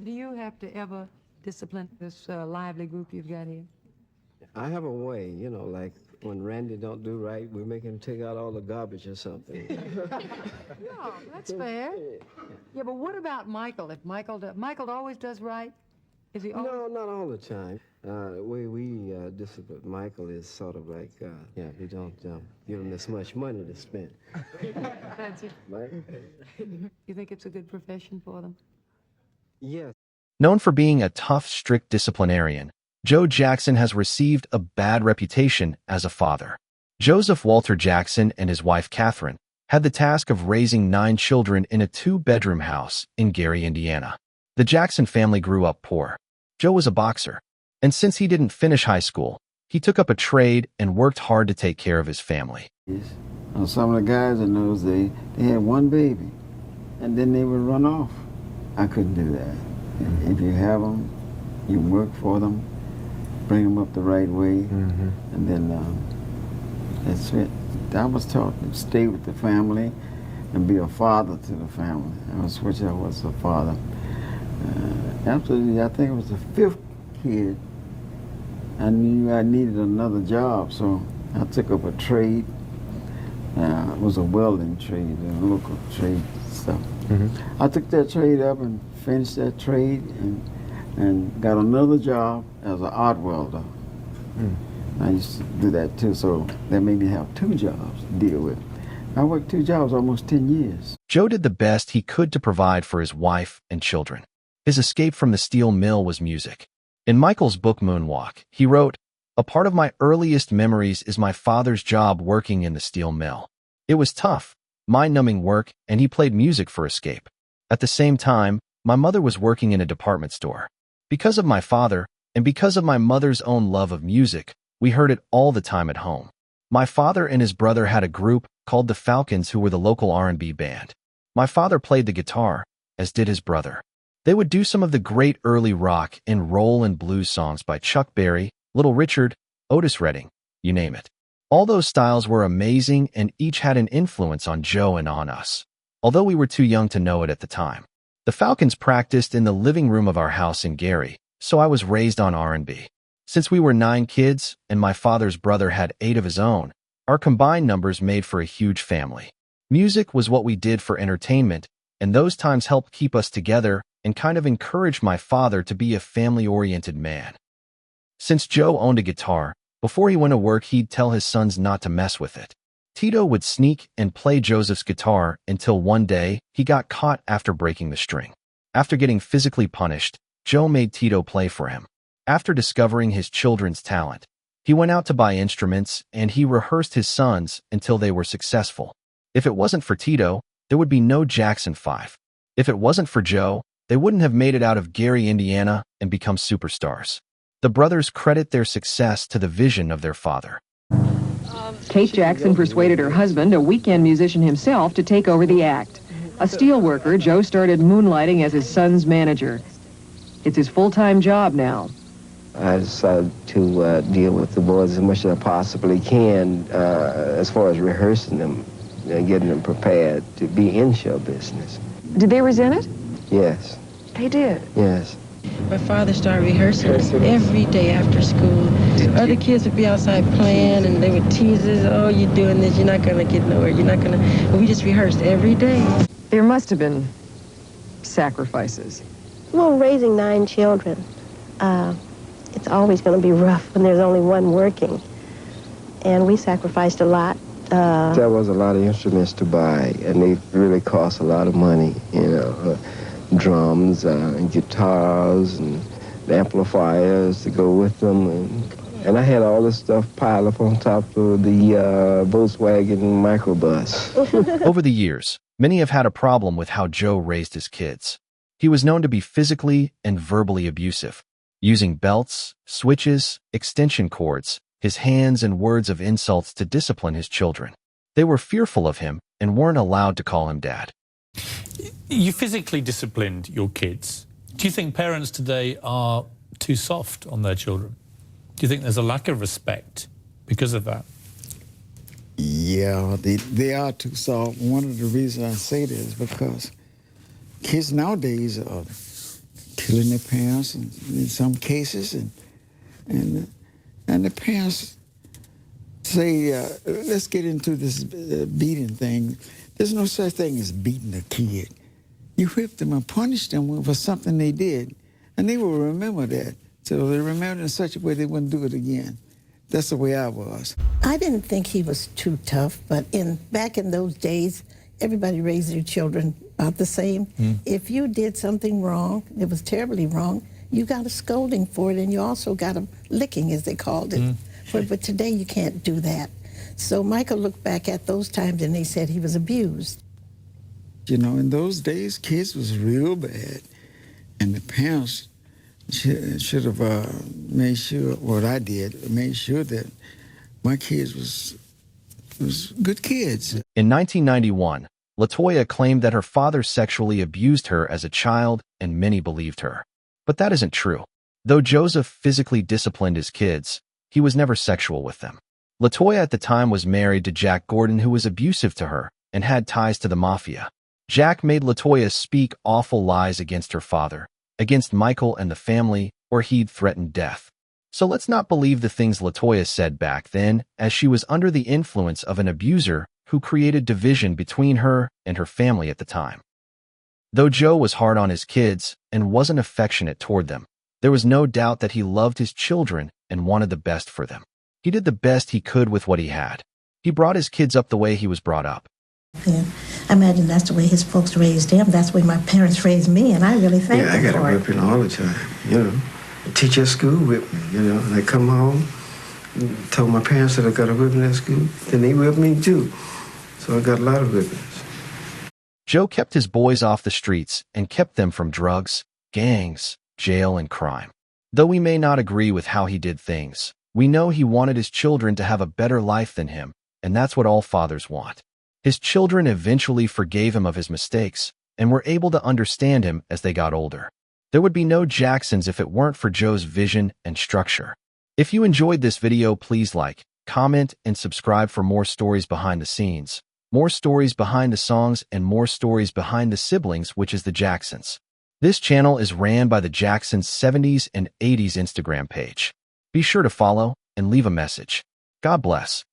Do you have to ever discipline this lively group you've got here? I have a way, you know, like when Randy don't do right, we make him take out all the garbage or something. Yeah, that's fair. Yeah, but what about Michael? If Michael always does right? Is he always? No, not all the time. The way we discipline Michael is sort of like, yeah, we don't give him this much money to spend. That's it. Right? You think it's a good profession for them? Yes. Known for being a tough, strict disciplinarian, Joe Jackson has received a bad reputation as a father. Joseph Walter Jackson and his wife Catherine had the task of raising 9 children in a 2-bedroom house in Gary, Indiana. The Jackson family grew up poor. Joe was a boxer, and since he didn't finish high school, he took up a trade and worked hard to take care of his family. Some of the guys in those days, they had one baby, and then they would run off. I couldn't do that. If you have them, you work for them, bring them up the right way, and then that's it. I was taught to stay with the family and be a father to the family. I was which I was a father. Absolutely, I think it was the 5th kid. I knew I needed another job, so I took up a trade. It was a welding trade, a local trade stuff. I took that trade up and finished that trade and got another job as an art welder. I used to do that too, so that made me have 2 jobs to deal with. I worked 2 jobs almost 10 years. Joe did the best he could to provide for his wife and children. His escape from the steel mill was music. In Michael's book Moonwalk, he wrote, "A part of my earliest memories is my father's job working in the steel mill. It was tough, mind-numbing work, and he played music for escape. At the same time, my mother was working in a department store. Because of my father, and because of my mother's own love of music, we heard it all the time at home. My father and his brother had a group called the Falcons who were the local R&B band. My father played the guitar, as did his brother. They would do some of the great early rock and roll and blues songs by Chuck Berry, Little Richard, Otis Redding, you name it. All those styles were amazing and each had an influence on Joe and on us, although we were too young to know it at the time. The Falcons practiced in the living room of our house in Gary, so I was raised on R&B. Since we were 9 kids and my father's brother had 8 of his own, our combined numbers made for a huge family. Music was what we did for entertainment, and those times helped keep us together and kind of encouraged my father to be a family-oriented man. Since Joe owned a guitar, before he went to work he'd tell his sons not to mess with it. Tito would sneak and play Joseph's guitar until one day he got caught after breaking the string. After getting physically punished, Joe made Tito play for him. After discovering his children's talent, he went out to buy instruments and he rehearsed his sons until they were successful. If it wasn't for Tito, there would be no Jackson 5. If it wasn't for Joe, they wouldn't have made it out of Gary, Indiana, and become superstars. The brothers credit their success to the vision of their father. Kate Jackson persuaded her husband, a weekend musician himself, to take over the act. A steel worker, Joe started moonlighting as his son's manager. It's his full-time job now. I decided to deal with the boys as much as I possibly can as far as rehearsing them and getting them prepared to be in show business. Did they resent it? Yes. They did? Yes. My father started rehearsals every day after school. Other kids would be outside playing and they would tease us, "Oh, you're doing this, you're not going to get nowhere, you're not going to..." But we just rehearsed every day. There must have been sacrifices. Well, raising 9 children, it's always going to be rough when there's only one working. And we sacrificed a lot. There was a lot of instruments to buy, and they really cost a lot of money, you know. Drums and guitars and amplifiers to go with them. And I had all this stuff piled up on top of the Volkswagen microbus. Over the years, many have had a problem with how Joe raised his kids. He was known to be physically and verbally abusive, using belts, switches, extension cords, his hands and words of insults to discipline his children. They were fearful of him and weren't allowed to call him dad. You physically disciplined your kids. Do you think parents today are too soft on their children? Do you think there's a lack of respect because of that? Yeah, they are too soft. One of the reasons I say that is because kids nowadays are killing their parents in some cases, and the parents say, let's get into this beating thing. There's no such thing as beating a kid. You whip them and punish them for something they did, and they will remember that. So they remember it in such a way they wouldn't do it again. That's the way I was. I didn't think he was too tough, but back in those days, everybody raised their children about the same. If you did something wrong, it was terribly wrong, you got a scolding for it, and you also got a licking, as they called it. But today you can't do that. So Michael looked back at those times, and they said he was abused. You know, in those days, kids was real bad, and the parents should have made sure, what I did, made sure that my kids was good kids. In 1991, LaToya claimed that her father sexually abused her as a child, and many believed her. But that isn't true. Though Joseph physically disciplined his kids, he was never sexual with them. LaToya at the time was married to Jack Gordon, who was abusive to her and had ties to the mafia. Jack made LaToya speak awful lies against her father, against Michael and the family, or he'd threatened death. So let's not believe the things LaToya said back then, as she was under the influence of an abuser who created division between her and her family at the time. Though Joe was hard on his kids and wasn't affectionate toward them, there was no doubt that he loved his children and wanted the best for them. He did the best he could with what he had. He brought his kids up the way he was brought up. And I imagine that's the way his folks raised him. That's the way my parents raised me, and I really thank them for it. Yeah, I got a whipping all the time, you know. The teacher at school whipped me, you know. And I come home, told my parents that I got a whipping at school, then they whipped me too. So I got a lot of whippings. Joe kept his boys off the streets and kept them from drugs, gangs, jail, and crime. Though we may not agree with how he did things, we know he wanted his children to have a better life than him, and that's what all fathers want. His children eventually forgave him of his mistakes and were able to understand him as they got older. There would be no Jacksons if it weren't for Joe's vision and structure. If you enjoyed this video, please like, comment, and subscribe for more stories behind the scenes, more stories behind the songs, and more stories behind the siblings, which is the Jacksons. This channel is ran by the Jacksons' 70s and 80s Instagram page. Be sure to follow and leave a message. God bless.